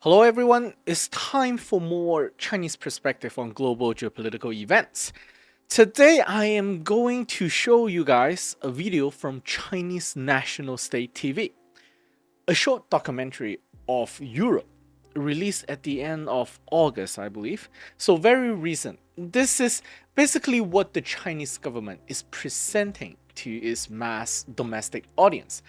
Hello, everyone. It's time for more Chinese perspective on global geopolitical events. Today, I am going to show you guys a video from Chinese National State TV, a short documentary of Europe released at the end of August, I believe. So very recent. This is basically what the Chinese government is presenting to its mass domestic audience.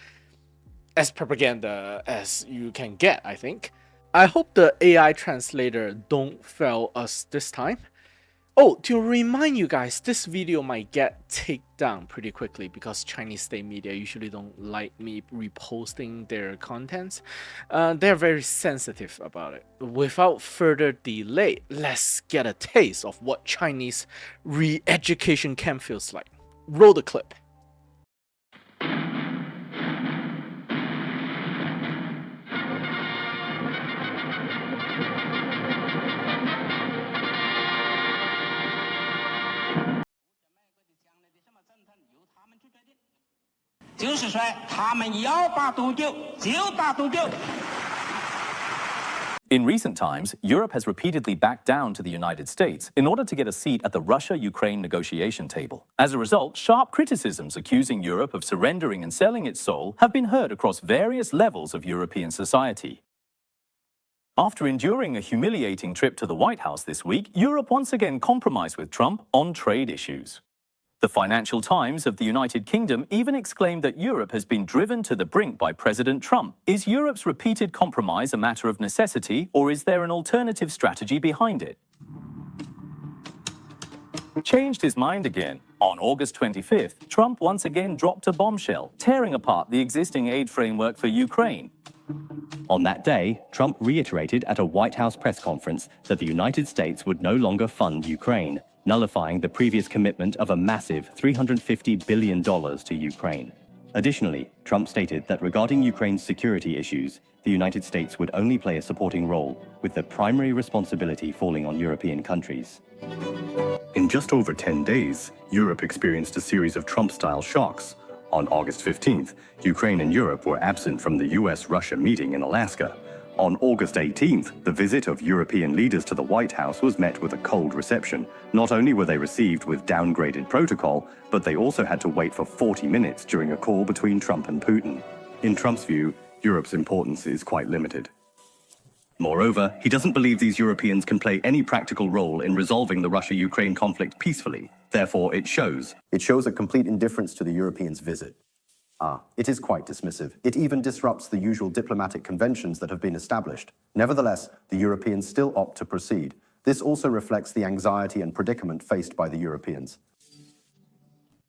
As propaganda as you can get, I think. I hope the AI translator don't fail us this time. Oh, to remind you guys, this video might get taken down pretty quickly because Chinese state media usually don't like me reposting their contents. They're very sensitive about it. Without further delay, let's get a taste of what Chinese re-education camp feels like. Roll the clip. 就是说，他们要打毒酒就打毒酒。 In recent times, Europe has repeatedly backed down to the United States in order to get a seat at the Russia-Ukraine negotiation table. As a result, sharp criticisms accusing Europe of surrendering and selling its soul have been heard across various levels of European society. After enduring a humiliating trip to the White House this week, Europe once again compromised with Trump on trade issues. The Financial Times of the United Kingdom even exclaimed that Europe has been driven to the brink by President Trump. Is Europe's repeated compromise a matter of necessity, or is there an alternative strategy behind it? Changed his mind again. On August 25th, Trump once again dropped a bombshell, tearing apart the existing aid framework for Ukraine. On that day, Trump reiterated at a White House press conference that the United States would no longer fund Ukraine, nullifying the previous commitment of a massive $350 billion to Ukraine. Additionally, Trump stated that regarding Ukraine's security issues, the United States would only play a supporting role, with the primary responsibility falling on European countries. In just over 10 days, Europe experienced a series of Trump-style shocks. On August 15th, Ukraine and Europe were absent from the US-Russia meeting in Alaska. On August 18th, the visit of European leaders to the White House was met with a cold reception. Not only were they received with downgraded protocol, but they also had to wait for 40 minutes during a call between Trump and Putin. In Trump's view, Europe's importance is quite limited. Moreover, he doesn't believe these Europeans can play any practical role in resolving the Russia-Ukraine conflict peacefully. Therefore, it shows a complete indifference to the Europeans' visit. It is quite dismissive. It even disrupts the usual diplomatic conventions that have been established. Nevertheless, the Europeans still opt to proceed. This also reflects the anxiety and predicament faced by the Europeans.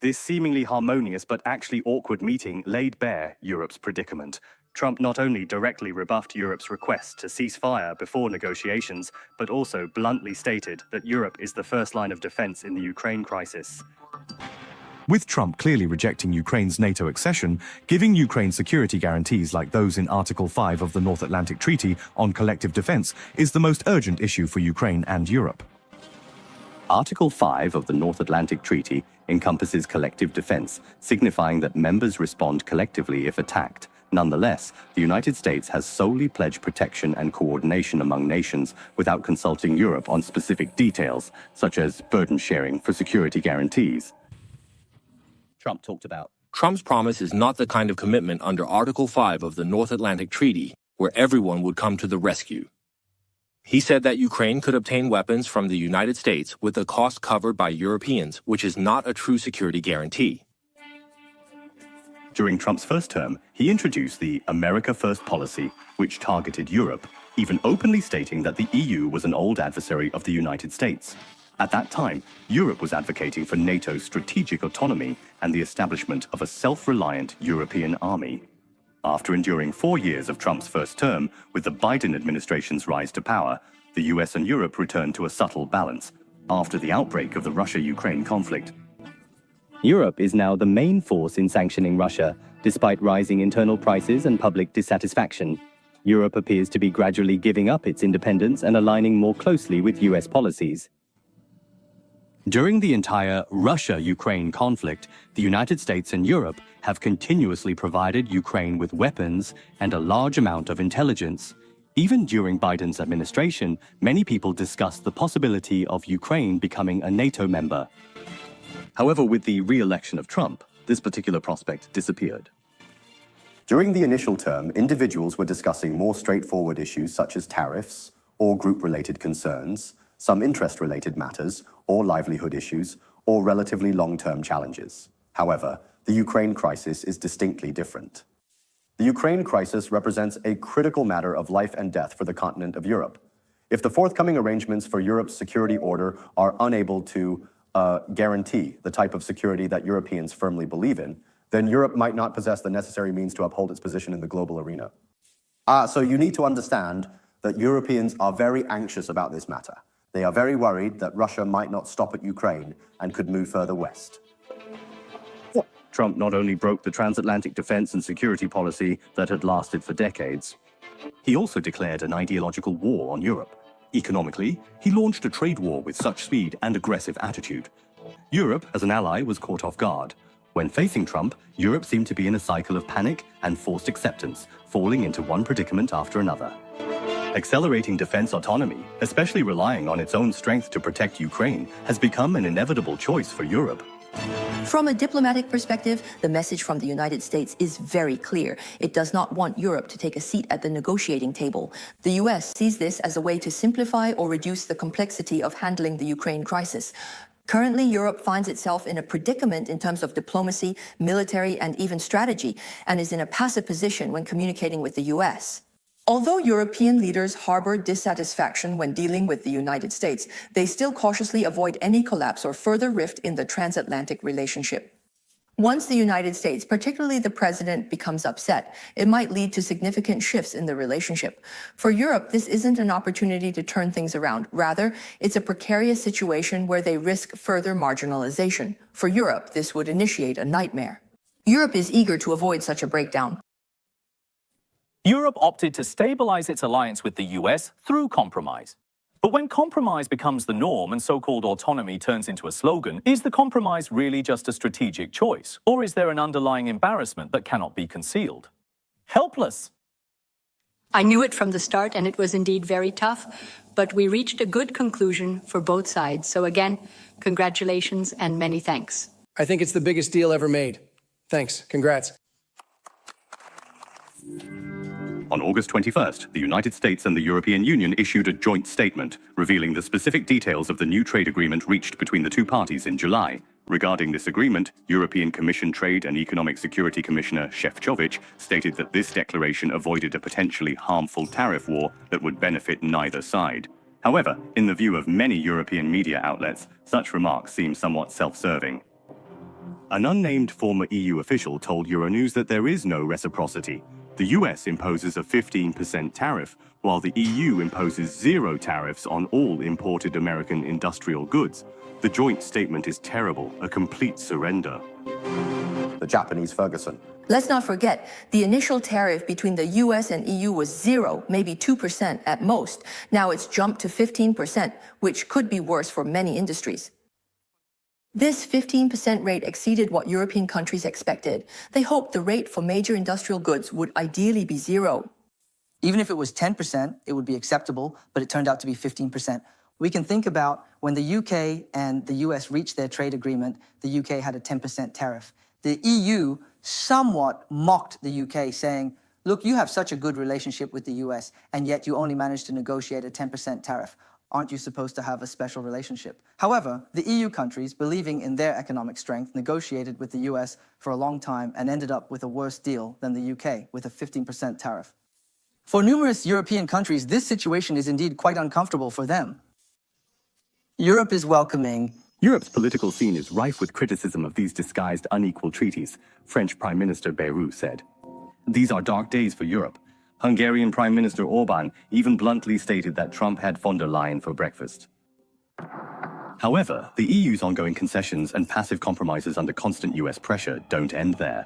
This seemingly harmonious but actually awkward meeting laid bare Europe's predicament. Trump not only directly rebuffed Europe's request to cease fire before negotiations, but also bluntly stated that Europe is the first line of defense in the Ukraine crisis. With Trump clearly rejecting Ukraine's NATO accession, giving Ukraine security guarantees like those in Article 5 of the North Atlantic Treaty on collective defense is the most urgent issue for Ukraine and Europe. Article 5 of the North Atlantic Treaty encompasses collective defense, signifying that members respond collectively if attacked. Nonetheless, the United States has solely pledged protection and coordination among nations without consulting Europe on specific details, such as burden sharing for security guarantees. Trump talked about Trump's promise is not the kind of commitment under Article 5 of the North Atlantic Treaty where everyone would come to the rescue. He said that Ukraine could obtain weapons from the United States with the cost covered by Europeans, which is not a true security guarantee. During Trump's first term, he introduced the America First policy, which targeted Europe, even openly stating that the EU was an old adversary of the United States. At that time, Europe was advocating for NATO's strategic autonomy and the establishment of a self-reliant European army. After enduring 4 years of Trump's first term, with the Biden administration's rise to power, the US and Europe returned to a subtle balance after the outbreak of the Russia-Ukraine conflict. Europe is now the main force in sanctioning Russia, despite rising internal prices and public dissatisfaction. Europe appears to be gradually giving up its independence and aligning more closely with US policies. During the entire Russia-Ukraine conflict, the United States and Europe have continuously provided Ukraine with weapons and a large amount of intelligence. Even during Biden's administration, many people discussed the possibility of Ukraine becoming a NATO member. However, with the re-election of Trump, this particular prospect disappeared. During the initial term, individuals were discussing more straightforward issues such as tariffs or group-related concerns, some interest-related matters or livelihood issues, or relatively long-term challenges. However, the Ukraine crisis is distinctly different. The Ukraine crisis represents a critical matter of life and death for the continent of Europe. If the forthcoming arrangements for Europe's security order are unable to guarantee the type of security that Europeans firmly believe in, then Europe might not possess the necessary means to uphold its position in the global arena. So you need to understand that Europeans are very anxious about this matter. They are very worried that Russia might not stop at Ukraine and could move further west. Trump not only broke the transatlantic defense and security policy that had lasted for decades, he also declared an ideological war on Europe. Economically, he launched a trade war with such speed and aggressive attitude. Europe, as an ally, was caught off guard. When facing Trump, Europe seemed to be in a cycle of panic and forced acceptance, falling into one predicament after another. Accelerating defense autonomy, especially relying on its own strength to protect Ukraine, has become an inevitable choice for Europe. From a diplomatic perspective, the message from the United States is very clear. It does not want Europe to take a seat at the negotiating table. The US sees this as a way to simplify or reduce the complexity of handling the Ukraine crisis. Currently, Europe finds itself in a predicament in terms of diplomacy, military, and even strategy, and is in a passive position when communicating with the US. Although European leaders harbor dissatisfaction when dealing with the United States, they still cautiously avoid any collapse or further rift in the transatlantic relationship. Once the United States, particularly the president, becomes upset, it might lead to significant shifts in the relationship. For Europe, this isn't an opportunity to turn things around. Rather, it's a precarious situation where they risk further marginalization. For Europe, this would initiate a nightmare. Europe is eager to avoid such a breakdown. Europe opted to stabilize its alliance with the US through compromise. But when compromise becomes the norm and so-called autonomy turns into a slogan, is the compromise really just a strategic choice? Or is there an underlying embarrassment that cannot be concealed? Helpless. I knew it from the start, and it was indeed very tough, but we reached a good conclusion for both sides. So again, congratulations and many thanks. I think it's the biggest deal ever made. Thanks. Congrats. On August 21st, the United States and the European Union issued a joint statement revealing the specific details of the new trade agreement reached between the two parties in July. Regarding this agreement, European Commission Trade and Economic Security Commissioner Šefčovič stated that this declaration avoided a potentially harmful tariff war that would benefit neither side. However, in the view of many European media outlets, such remarks seem somewhat self-serving. An unnamed former EU official told Euronews that there is no reciprocity. The US imposes a 15% tariff, while the EU imposes 0 tariffs on all imported American industrial goods. The joint statement is terrible, a complete surrender. The Japanese Ferguson. Let's not forget, the initial tariff between the US and EU was 0, maybe 2% at most. Now it's jumped to 15%, which could be worse for many industries. This 15% rate exceeded what European countries expected. They hoped the rate for major industrial goods would ideally be 0. Even if it was 10%, it would be acceptable, but it turned out to be 15%. We can think about when the UK and the US reached their trade agreement, the UK had a 10% tariff. The EU somewhat mocked the UK, saying, look, you have such a good relationship with the US, and yet you only managed to negotiate a 10% tariff. Aren't you supposed to have a special relationship? However, the EU countries, believing in their economic strength, negotiated with the US for a long time and ended up with a worse deal than the UK, with a 15% tariff. For numerous European countries, this situation is indeed quite uncomfortable for them. Europe is welcoming. Europe's political scene is rife with criticism of these disguised unequal treaties, French Prime Minister Bayrou said. These are dark days for Europe. Hungarian Prime Minister Orbán even bluntly stated that Trump had von der Leyen for breakfast. However, the EU's ongoing concessions and passive compromises under constant US pressure don't end there.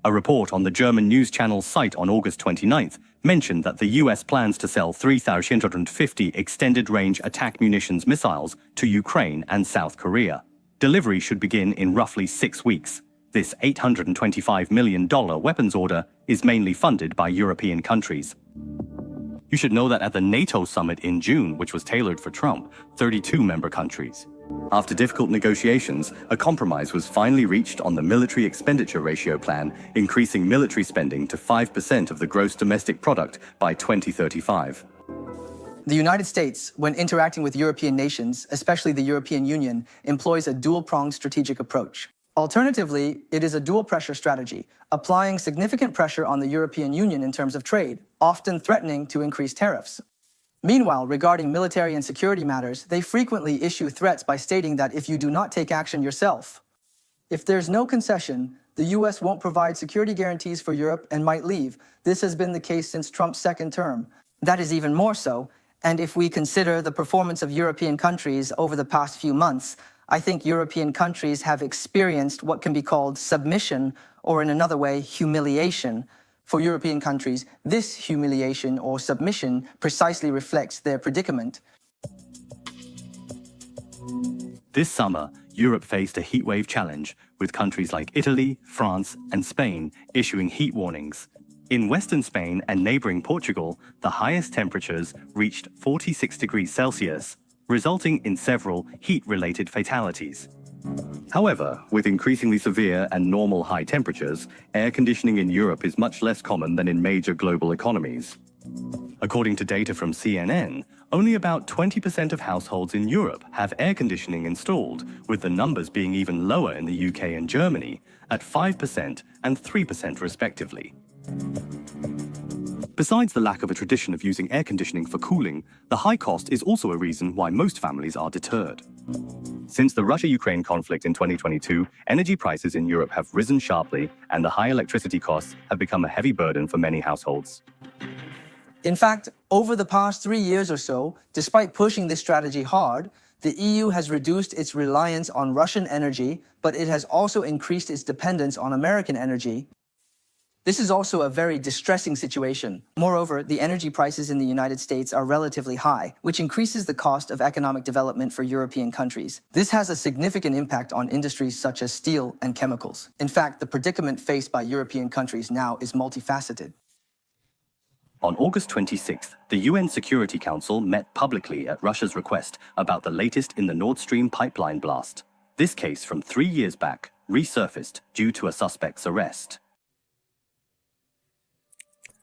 A report on the German news channel Site on August 29th mentioned that the US plans to sell 3,350 extended-range attack munitions missiles to Ukraine and South Korea. Delivery should begin in roughly 6 weeks. This $825 million weapons order is mainly funded by European countries. You should know that at the NATO summit in June, which was tailored for Trump, 32 member countries. After difficult negotiations, a compromise was finally reached on the military expenditure ratio plan, increasing military spending to 5% of the gross domestic product by 2035. The United States, when interacting with European nations, especially the European Union, employs a dual-pronged strategic approach. Alternatively, it is a dual-pressure strategy, applying significant pressure on the European Union in terms of trade, often threatening to increase tariffs. Meanwhile, regarding military and security matters, they frequently issue threats by stating that if you do not take action yourself, if there's no concession, the US won't provide security guarantees for Europe and might leave. This has been the case since Trump's second term. That is even more so, and if we consider the performance of European countries over the past few months, I think European countries have experienced what can be called submission, or in another way, humiliation. For European countries, this humiliation or submission precisely reflects their predicament. This summer, Europe faced a heatwave challenge, with countries like Italy, France, and Spain issuing heat warnings. In western Spain and neighboring Portugal, the highest temperatures reached 46 degrees Celsius, resulting in several heat-related fatalities. However, with increasingly severe and normal high temperatures, air conditioning in Europe is much less common than in major global economies. According to data from CNN, only about 20% of households in Europe have air conditioning installed, with the numbers being even lower in the UK and Germany, at 5% and 3% respectively. Besides the lack of a tradition of using air conditioning for cooling, the high cost is also a reason why most families are deterred. Since the Russia-Ukraine conflict in 2022, energy prices in Europe have risen sharply, and the high electricity costs have become a heavy burden for many households. In fact, over the past 3 years or so, despite pushing this strategy hard, the EU has reduced its reliance on Russian energy, but it has also increased its dependence on American energy. This is also a very distressing situation. Moreover, the energy prices in the United States are relatively high, which increases the cost of economic development for European countries. This has a significant impact on industries such as steel and chemicals. In fact, the predicament faced by European countries now is multifaceted. On August 26th, the UN Security Council met publicly at Russia's request about the latest in the Nord Stream pipeline blast. This case from 3 years back resurfaced due to a suspect's arrest.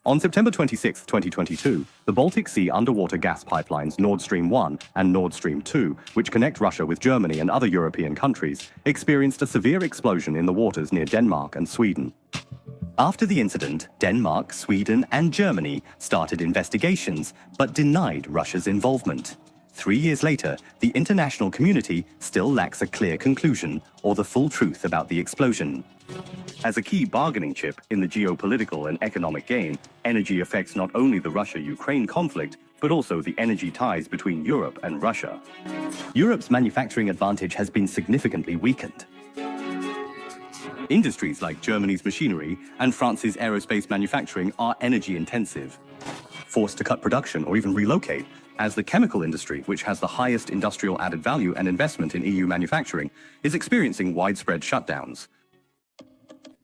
On September 26, 2022, the Baltic Sea underwater gas pipelines Nord Stream 1 and Nord Stream 2, which connect Russia with Germany and other European countries, experienced a severe explosion in the waters near Denmark and Sweden. After the incident, Denmark, Sweden, and Germany started investigations, but denied Russia's involvement. 3 years later, the international community still lacks a clear conclusion or the full truth about the explosion. As a key bargaining chip in the geopolitical and economic game, energy affects not only the Russia-Ukraine conflict, but also the energy ties between Europe and Russia. Europe's manufacturing advantage has been significantly weakened. Industries like Germany's machinery and France's aerospace manufacturing are energy intensive, forced to cut production or even relocate, as the chemical industry, which has the highest industrial added value and investment in EU manufacturing, is experiencing widespread shutdowns.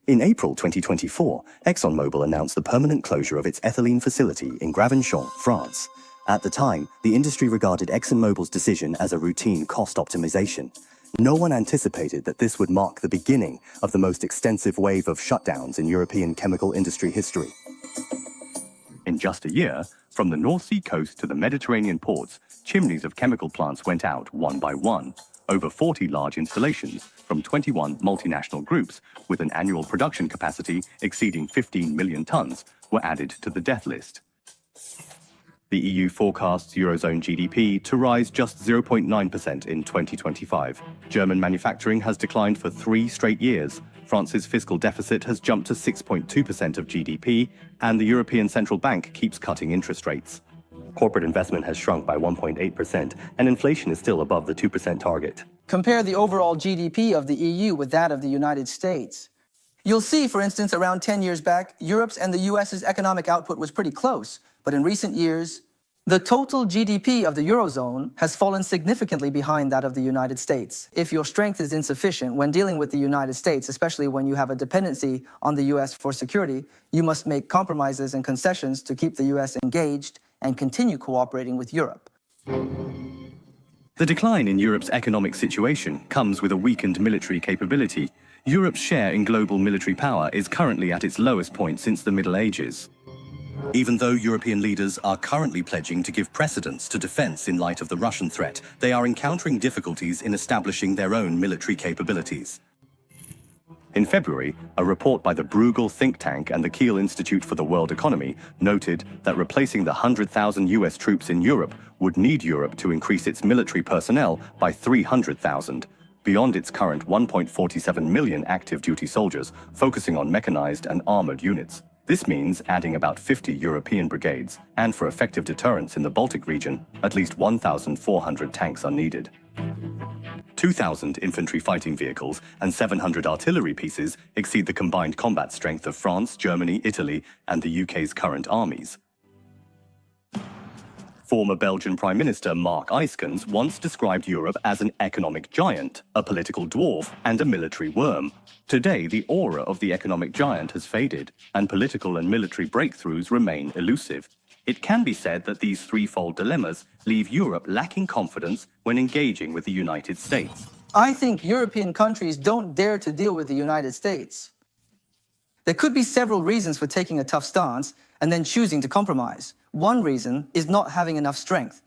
In April 2024, ExxonMobil announced the permanent closure of its ethylene facility in Gravenchon, France. At the time, the industry regarded ExxonMobil's decision as a routine cost optimization. No one anticipated that this would mark the beginning of the most extensive wave of shutdowns in European chemical industry history. In just a year, from the North Sea coast to the Mediterranean ports, chimneys of chemical plants went out one by one. Over 40 large installations from 21 multinational groups with an annual production capacity exceeding 15 million tons were added to the death list. The EU forecasts Eurozone GDP to rise just 0.9% in 2025. German manufacturing has declined for 3 straight years. France's fiscal deficit has jumped to 6.2% of GDP, and the European Central Bank keeps cutting interest rates. Corporate investment has shrunk by 1.8%, and inflation is still above the 2% target. Compare the overall GDP of the EU with that of the United States. You'll see, for instance, around 10 years back, Europe's and the US's economic output was pretty close. But in recent years, the total GDP of the Eurozone has fallen significantly behind that of the United States. If your strength is insufficient when dealing with the United States, especially when you have a dependency on the US for security, you must make compromises and concessions to keep the US engaged and continue cooperating with Europe. The decline in Europe's economic situation comes with a weakened military capability. Europe's share in global military power is currently at its lowest point since the Middle Ages. Even though European leaders are currently pledging to give precedence to defense in light of the Russian threat, they are encountering difficulties in establishing their own military capabilities. In February, a report by the Bruegel think tank and the Kiel Institute for the World Economy noted that replacing the 100,000 US troops in Europe would need Europe to increase its military personnel by 300,000, beyond its current 1.47 million active duty soldiers, focusing on mechanized and armored units. This means adding about 50 European brigades, and for effective deterrence in the Baltic region, at least 1,400 tanks are needed. 2,000 infantry fighting vehicles and 700 artillery pieces exceed the combined combat strength of France, Germany, Italy, and the UK's current armies. Former Belgian Prime Minister Mark Eyskens once described Europe as an economic giant, a political dwarf, and a military worm. Today, the aura of the economic giant has faded, and political and military breakthroughs remain elusive. It can be said that these threefold dilemmas leave Europe lacking confidence when engaging with the United States. I think European countries don't dare to deal with the United States. There could be several reasons for taking a tough stance and then choosing to compromise. One reason is not having enough strength.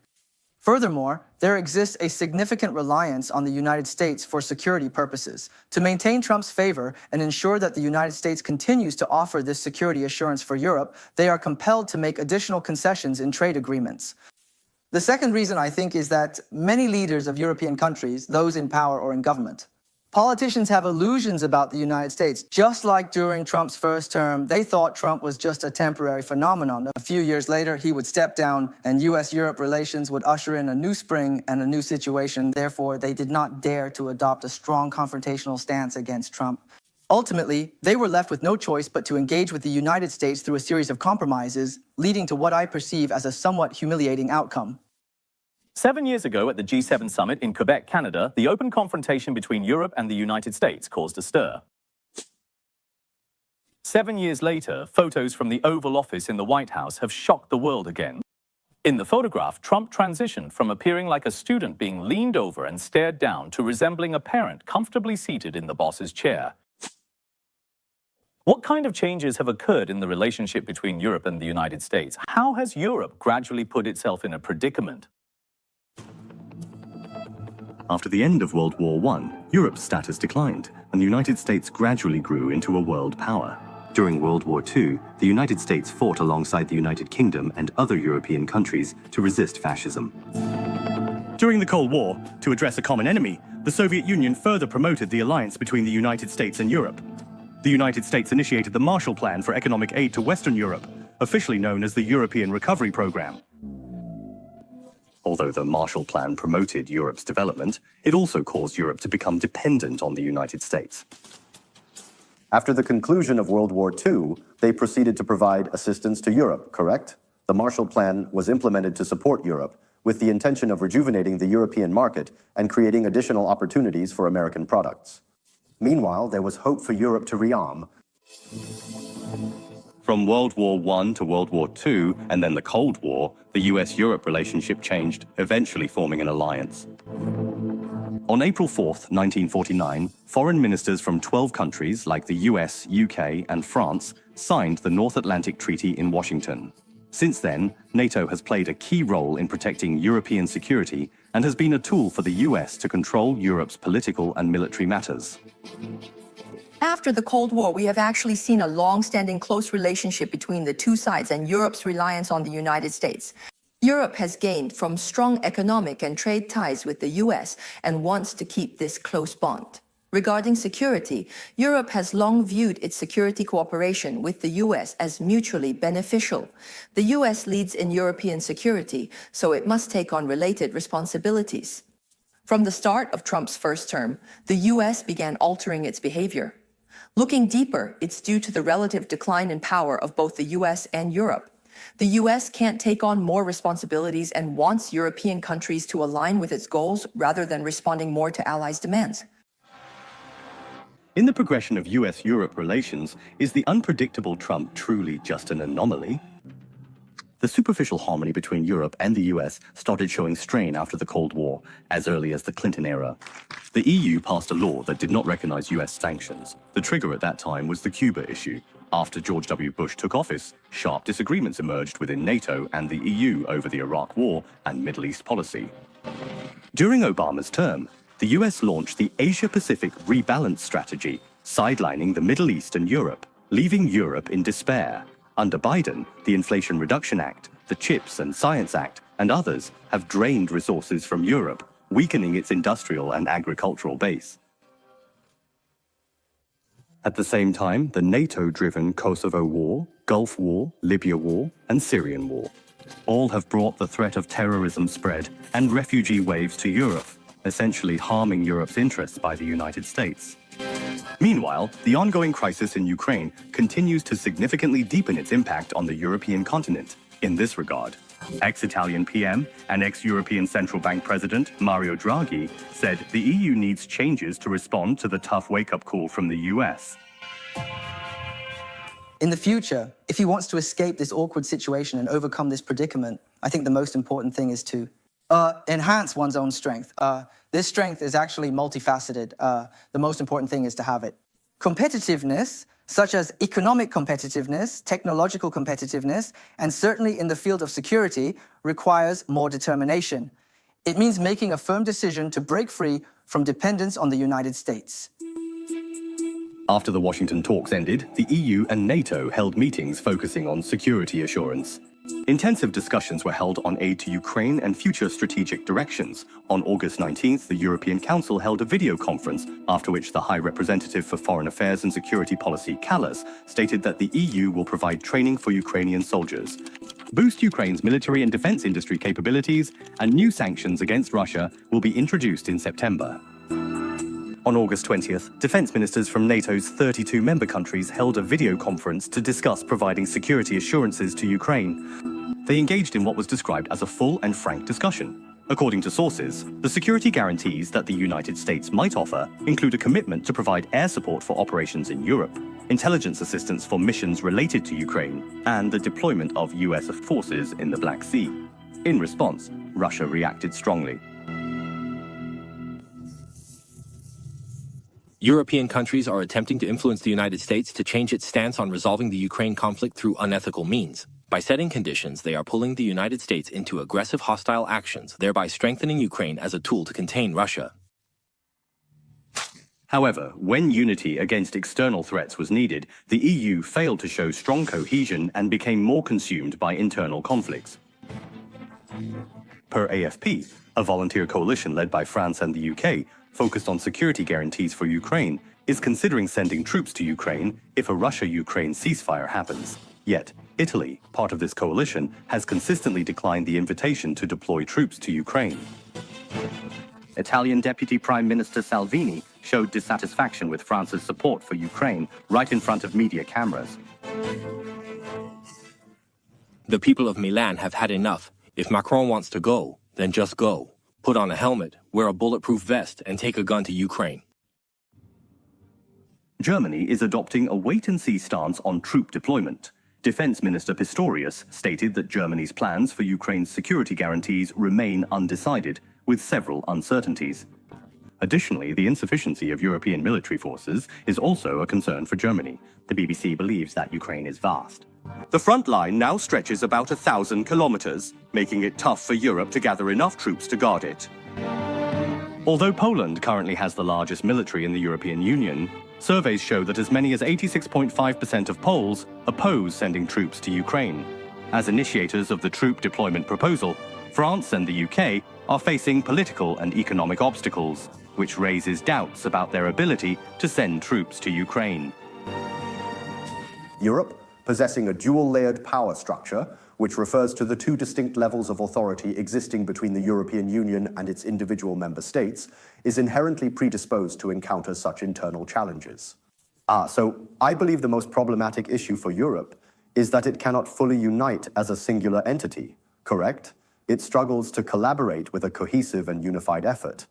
Furthermore, there exists a significant reliance on the United States for security purposes. To maintain Trump's favor and ensure that the United States continues to offer this security assurance for Europe, they are compelled to make additional concessions in trade agreements. The second reason, I think, is that many leaders of European countries, those in power or in government, politicians have illusions about the United States. Just like during Trump's first term, they thought Trump was just a temporary phenomenon. A few years later, he would step down and US-Europe relations would usher in a new spring and a new situation. Therefore, they did not dare to adopt a strong confrontational stance against Trump. Ultimately, they were left with no choice but to engage with the United States through a series of compromises, leading to what I perceive as a somewhat humiliating outcome. 7 years ago at the G7 summit in Quebec, Canada, the open confrontation between Europe and the United States caused a stir. 7 years later, photos from the Oval Office in the White House have shocked the world again. In the photograph, Trump transitioned from appearing like a student being leaned over and stared down to resembling a parent comfortably seated in the boss's chair. What kind of changes have occurred in the relationship between Europe and the United States? How has Europe gradually put itself in a predicament? After the end of World War I, Europe's status declined, and the United States gradually grew into a world power. During World War II, the United States fought alongside the United Kingdom and other European countries to resist fascism. During the Cold War, to address a common enemy, the Soviet Union further promoted the alliance between the United States and Europe. The United States initiated the Marshall Plan for economic aid to Western Europe, officially known as the European Recovery Program. Although the Marshall Plan promoted Europe's development, it also caused Europe to become dependent on the United States. After the conclusion of World War II, they proceeded to provide assistance to Europe, correct? The Marshall Plan was implemented to support Europe, with the intention of rejuvenating the European market and creating additional opportunities for American products. Meanwhile, there was hope for Europe to rearm. From World War I to World War II, and then the Cold War, the US-Europe relationship changed, eventually forming an alliance. On April 4th, 1949, foreign ministers from 12 countries like the US, UK, and France signed the North Atlantic Treaty in Washington. Since then, NATO has played a key role in protecting European security and has been a tool for the US to control Europe's political and military matters. After the Cold War, we have actually seen a long-standing close relationship between the two sides and Europe's reliance on the United States. Europe has gained from strong economic and trade ties with the US and wants to keep this close bond. Regarding security, Europe has long viewed its security cooperation with the US as mutually beneficial. The US leads in European security, so it must take on related responsibilities. From the start of Trump's first term, the US began altering its behavior. Looking deeper, it's due to the relative decline in power of both the US and Europe. The US can't take on more responsibilities and wants European countries to align with its goals rather than responding more to allies' demands. In the progression of US-Europe relations, is the unpredictable Trump truly just an anomaly? The superficial harmony between Europe and the US started showing strain after the Cold War, as early as the Clinton era. The EU passed a law that did not recognize US sanctions. The trigger at that time was the Cuba issue. After George W. Bush took office, sharp disagreements emerged within NATO and the EU over the Iraq War and Middle East policy. During Obama's term, the US launched the Asia-Pacific Rebalance Strategy, sidelining the Middle East and Europe, leaving Europe in despair. Under Biden, the Inflation Reduction Act, the CHIPS and Science Act, and others have drained resources from Europe, weakening its industrial and agricultural base. At the same time, the NATO-driven Kosovo War, Gulf War, Libya War, and Syrian War all have brought the threat of terrorism spread and refugee waves to Europe, essentially harming Europe's interests by the United States. Meanwhile, the ongoing crisis in Ukraine continues to significantly deepen its impact on the European continent. In this regard, ex-Italian PM and ex-European Central Bank President Mario Draghi said the EU needs changes to respond to the tough wake-up call from the US. In the future, if he wants to escape this awkward situation and overcome this predicament, I think the most important thing is to enhance one's own strength. This strength is actually multifaceted. The most important thing is to have it. Competitiveness, such as economic competitiveness, technological competitiveness, and certainly in the field of security, requires more determination. It means making a firm decision to break free from dependence on the United States. After the Washington talks ended, the EU and NATO held meetings focusing on security assurance. Intensive discussions were held on aid to Ukraine and future strategic directions. On August 19th, the European Council held a video conference, after which the High Representative for Foreign Affairs and Security Policy, Kallas, stated that the EU will provide training for Ukrainian soldiers, boost Ukraine's military and defense industry capabilities, and new sanctions against Russia will be introduced in September. On August 20th, defense ministers from NATO's 32 member countries held a video conference to discuss providing security assurances to Ukraine. They engaged in what was described as a full and frank discussion. According to sources, the security guarantees that the United States might offer include a commitment to provide air support for operations in Europe, intelligence assistance for missions related to Ukraine, and the deployment of US forces in the Black Sea. In response, Russia reacted strongly. European countries are attempting to influence the United States to change its stance on resolving the Ukraine conflict through unethical means. By setting conditions, they are pulling the United States into aggressive hostile actions, thereby strengthening Ukraine as a tool to contain Russia. However, when unity against external threats was needed, the EU failed to show strong cohesion and became more consumed by internal conflicts. Per AFP, a volunteer coalition led by France and the UK, focused on security guarantees for Ukraine, is considering sending troops to Ukraine if a Russia-Ukraine ceasefire happens. Yet, Italy, part of this coalition, has consistently declined the invitation to deploy troops to Ukraine. Italian Deputy Prime Minister Salvini showed dissatisfaction with France's support for Ukraine right in front of media cameras. The people of Milan have had enough. If Macron wants to go, then just go. Put on a helmet, wear a bulletproof vest, and take a gun to Ukraine. Germany is adopting a wait-and-see stance on troop deployment. Defense Minister Pistorius stated that Germany's plans for Ukraine's security guarantees remain undecided, with several uncertainties. Additionally, the insufficiency of European military forces is also a concern for Germany. The BBC believes that Ukraine is vast. The front line now stretches about 1,000 kilometers, making it tough for Europe to gather enough troops to guard it. Although Poland currently has the largest military in the European Union, surveys show that as many as 86.5% of Poles oppose sending troops to Ukraine. As initiators of the troop deployment proposal, France and the UK are facing political and economic obstacles, which raises doubts about their ability to send troops to Ukraine. Europe, possessing a dual-layered power structure, which refers to the two distinct levels of authority existing between the European Union and its individual member states, is inherently predisposed to encounter such internal challenges. So I believe the most problematic issue for Europe is that it cannot fully unite as a singular entity, correct? It struggles to collaborate with a cohesive and unified effort.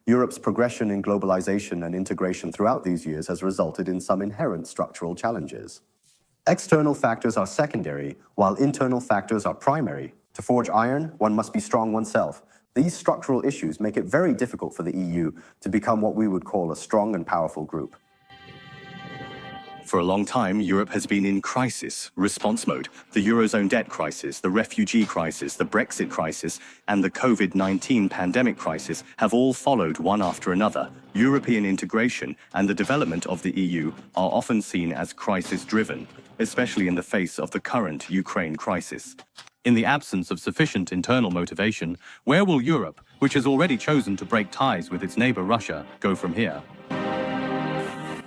Europe's progression in globalization and integration throughout these years has resulted in some inherent structural challenges. External factors are secondary, while internal factors are primary. To forge iron, one must be strong oneself. These structural issues make it very difficult for the EU to become what we would call a strong and powerful group. For a long time, Europe has been in crisis, response mode. The Eurozone debt crisis, the refugee crisis, the Brexit crisis, and the COVID-19 pandemic crisis have all followed one after another. European integration and the development of the EU are often seen as crisis-driven, especially in the face of the current Ukraine crisis. In the absence of sufficient internal motivation, where will Europe, which has already chosen to break ties with its neighbor Russia, go from here?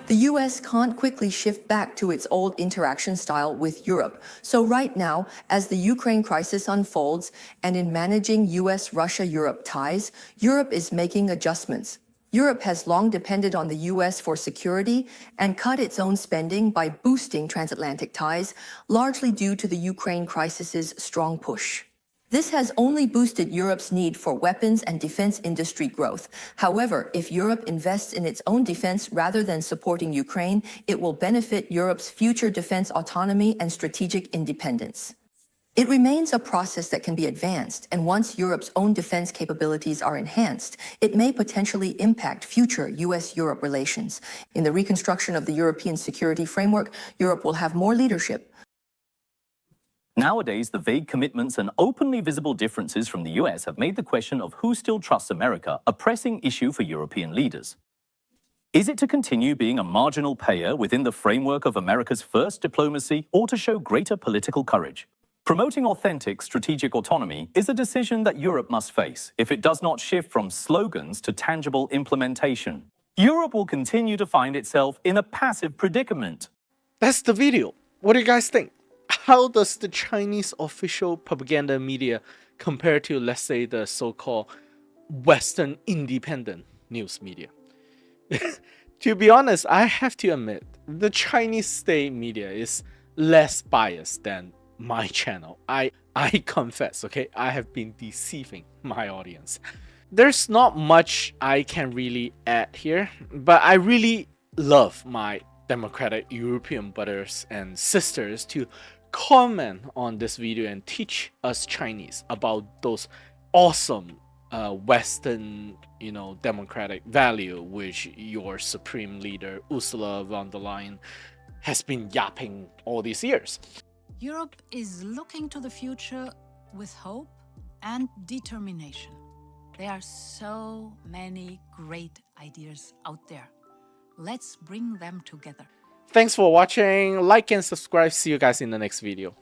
The US can't quickly shift back to its old interaction style with Europe. So right now, as the Ukraine crisis unfolds and in managing US-Russia-Europe ties, Europe is making adjustments. Europe has long depended on the US for security and cut its own spending by boosting transatlantic ties, largely due to the Ukraine crisis's strong push. This has only boosted Europe's need for weapons and defense industry growth. However, if Europe invests in its own defense rather than supporting Ukraine, it will benefit Europe's future defense autonomy and strategic independence. It remains a process that can be advanced, and once Europe's own defense capabilities are enhanced, it may potentially impact future US-Europe relations. In the reconstruction of the European security framework, Europe will have more leadership. Nowadays, the vague commitments and openly visible differences from the US have made the question of who still trusts America a pressing issue for European leaders. Is it to continue being a marginal payer within the framework of America's first diplomacy, or to show greater political courage? Promoting authentic strategic autonomy is a decision that Europe must face if it does not shift from slogans to tangible implementation. Europe will continue to find itself in a passive predicament. That's the video. What do you guys think? How does the Chinese official propaganda media compare to, let's say, the so-called Western independent news media? To be honest, I have to admit, the Chinese state media is less biased than my channel. I confess, okay, I have been deceiving my audience. There's not much I can really add here, but I really love my democratic European brothers and sisters to comment on this video and teach us Chinese about those awesome Western, democratic value which your supreme leader Ursula von der Leyen has been yapping all these years. Europe is looking to the future with hope and determination. There are so many great ideas out there. Let's bring them together. Thanks for watching. Like and subscribe. See you guys in the next video.